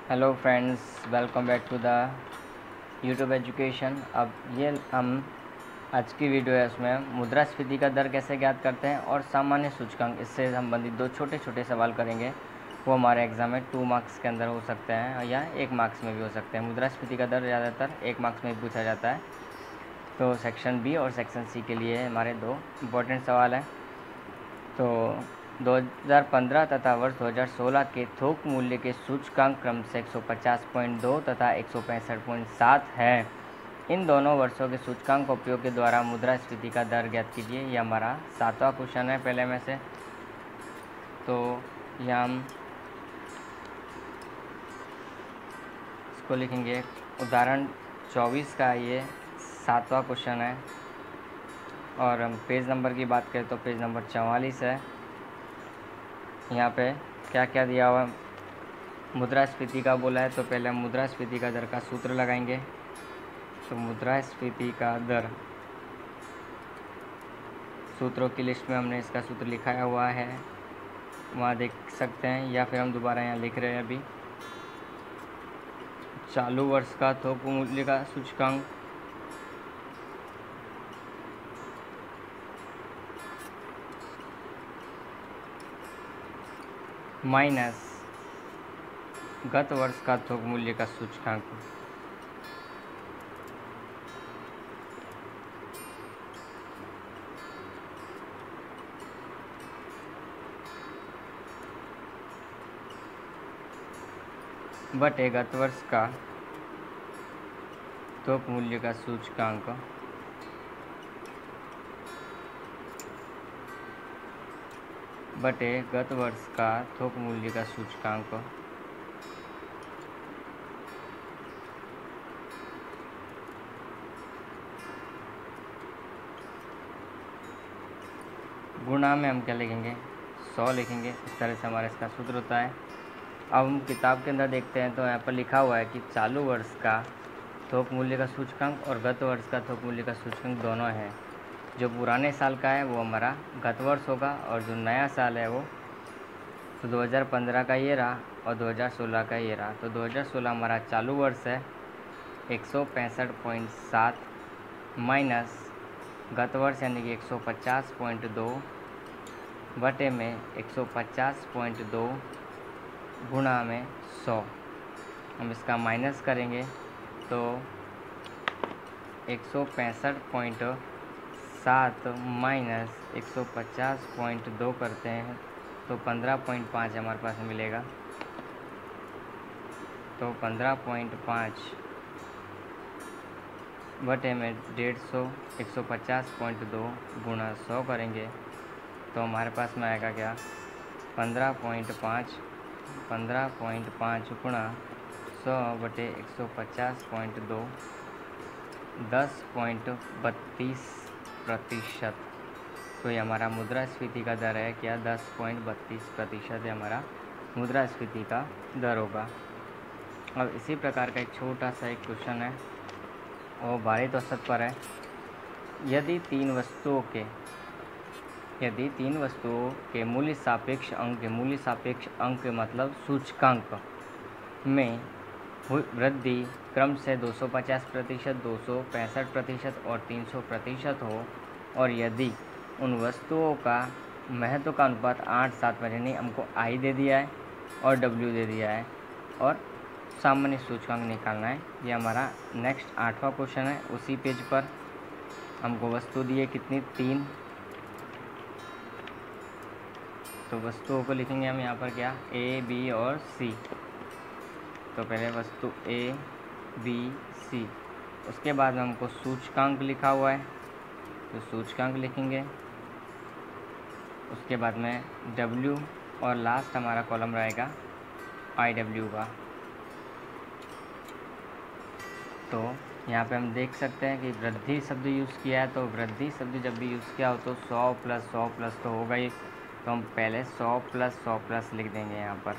Hello friends, welcome back to the YouTube education. अब ये हम आज की वीडियो है, उसमें मुद्रास्फीति का दर कैसे ज्ञात करते हैं और सामान्य सूचकांक, इससे संबंधित दो छोटे छोटे सवाल करेंगे। वो हमारे एग्ज़ाम में 2 मार्क्स के अंदर हो सकते हैं या 1 मार्क्स में भी हो सकते हैं। मुद्रास्फीति का दर ज़्यादातर 1 मार्क्स में पूछा जाता है। तो सेक्शन बी और सेक्शन सी के लिए हमारे दो इम्पोर्टेंट सवाल हैं। तो 2015 तथा वर्ष 2016 के थोक मूल्य के सूचकांक क्रम से 150.2 तथा 165.7 है। इन दोनों वर्षों के सूचकांक उपयोग के द्वारा मुद्रास्फीति का दर ज्ञात कीजिए। यह हमारा 7वां क्वेश्चन है पहले में से। तो यह हम इसको लिखेंगे। उदाहरण 24 का ये 7वां क्वेश्चन है। और हम पेज नंबर की बात करें तो पेज नंबर 44 है। यहाँ पे क्या क्या दिया हुआ है, मुद्रास्फीति का बोला है। तो पहले हम मुद्रास्फीति का दर का सूत्र लगाएंगे। तो मुद्रास्फीति का दर, सूत्रों की लिस्ट में हमने इसका सूत्र लिखाया हुआ है, वहाँ देख सकते हैं, या फिर हम दोबारा यहाँ लिख रहे हैं। अभी चालू वर्ष का थोक मूल्य का सूचकांक माइनस गत वर्ष का थोक मूल्य का सूचकांक, बटे गत वर्ष का थोक मूल्य का सूचकांक बटे गत वर्ष का थोक मूल्य का सूचकांक गुणा में हम क्या लिखेंगे, 100 लिखेंगे। इस तरह से हमारा इसका सूत्र होता है। अब हम किताब के अंदर देखते हैं तो यहाँ पर लिखा हुआ है कि चालू वर्ष का थोक मूल्य का सूचकांक और गत वर्ष का थोक मूल्य का सूचकांक दोनों है। जो पुराने साल का है वो हमारा गत वर्ष होगा, और जो नया साल है वो तो 2015 का ये रहा और 2016 का ये रहा। तो 2016 हमारा चालू वर्ष है 165.7 माइनस गत वर्ष यानी कि 150.2 बटे में 150.2 गुणा में 100। हम इसका माइनस करेंगे तो 165.7 माइनस 150.2 करते हैं तो 15.5 हमारे पास मिलेगा। तो 15.5 बटे में 150, 150.2 गुणा 100 करेंगे तो हमारे पास में आएगा क्या, 15.5 गुणा 100 बटे 150.2 10.32%। तो ये हमारा मुद्रास्फीति का दर है क्या, 10.32% है हमारा मुद्रास्फीति का दर होगा। अब इसी प्रकार का एक छोटा सा एक क्वेश्चन है, और भारित औसत पर है। यदि तीन वस्तुओं के मूल्य सापेक्ष अंक मतलब सूचकांक में वृद्धि क्रम से 250%, 265% और 300% हो, और यदि उन वस्तुओं का महत्व का अनुपात 8:7 में, यानी हमको आई दे दिया है और डब्ल्यू दे दिया है, और सामान्य सूचकांक निकालना है। ये हमारा नेक्स्ट 8वां क्वेश्चन है। उसी पेज पर हमको वस्तु दी है कितनी, 3। तो वस्तुओं को लिखेंगे हम यहाँ पर क्या, ए, बी और सी। तो पहले वस्तु ए, बी, सी, उसके बाद में हमको सूचकांक लिखा हुआ है तो सूचकांक लिखेंगे। उसके बाद में डब्ल्यू, और लास्ट हमारा कॉलम रहेगा आई डब्ल्यू का। तो यहाँ पे हम देख सकते हैं कि वृद्धि शब्द यूज़ किया है। तो वृद्धि शब्द जब भी यूज़ किया हो तो 100 + 100 तो होगा ही। तो हम पहले 100 + 100 लिख देंगे यहाँ पर।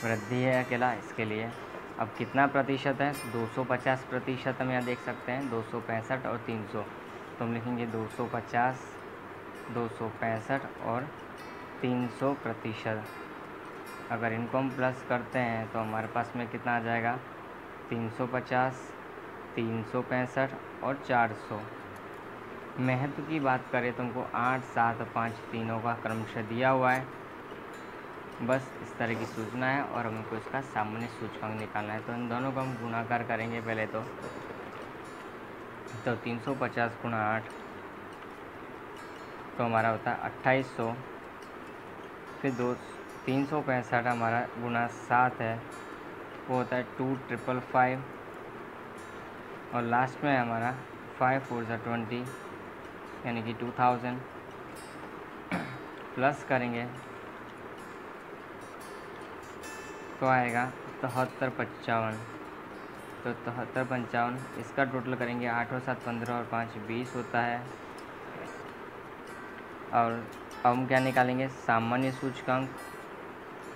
वृद्धि है अकेला, इसके लिए। अब कितना प्रतिशत है, 250% हम यहाँ देख सकते हैं, 265 और 300। तो हम लिखेंगे 250, 265 और 300%। अगर इनको हम प्लस करते हैं तो हमारे पास में कितना आ जाएगा, 350, 365 और 400। महत्व की बात करें तो हमको 8, 7, 5 तीनों का क्रमशः दिया हुआ है। बस इस तरह की सूचना है और हमको इसका सामान्य सूचकांक निकालना है। तो इन दोनों का हम गुणाकार करेंगे पहले तो 350 गुणा 8 तो हमारा होता है 2800। फिर 365 हमारा गुणा 7 है, वो होता है 2555। और लास्ट में हमारा 5 4 20 यानी कि 2000 प्लस करेंगे तो आएगा 7355। तो 7355 इसका टोटल करेंगे 8 और 7 15 और 5 20 होता है। और अब हम क्या निकालेंगे, सामान्य सूचकांक।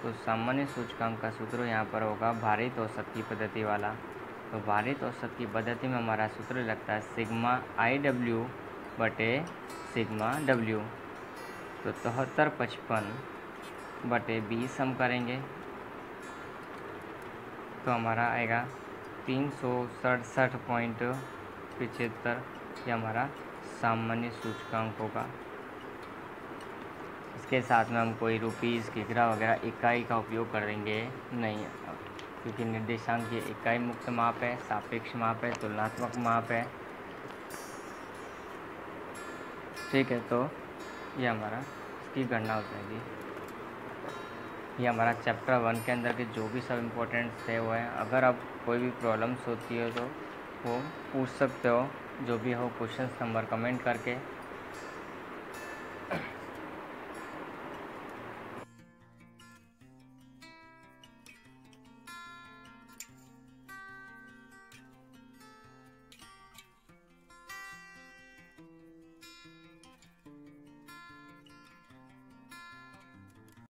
तो सामान्य सूचकांक का सूत्र यहाँ पर होगा भारित औसत की पद्धति वाला। तो भारित औसत की पद्धति में हमारा सूत्र लगता है सिग्मा IW बटे सिग्मा W। तो 7355 बटे 20 हम करेंगे तो हमारा आएगा 367.75। ये हमारा सामान्य सूचकांक होगा। इसके साथ में हम कोई रुपीज़, किग्रा वगैरह इकाई का उपयोग करेंगे नहीं, क्योंकि निर्देशांक ये इकाई मुक्त माप है, सापेक्ष माप है, तुलनात्मक माप है। ठीक है, तो ये हमारा इसकी गणना हो जाएगी। ये हमारा चैप्टर 1 के अंदर के जो भी सब इम्पोर्टेंट थे वो है। अगर अब कोई भी प्रॉब्लम्स होती है तो वो पूछ सकते हो, जो भी हो क्वेश्चंस नंबर कमेंट करके।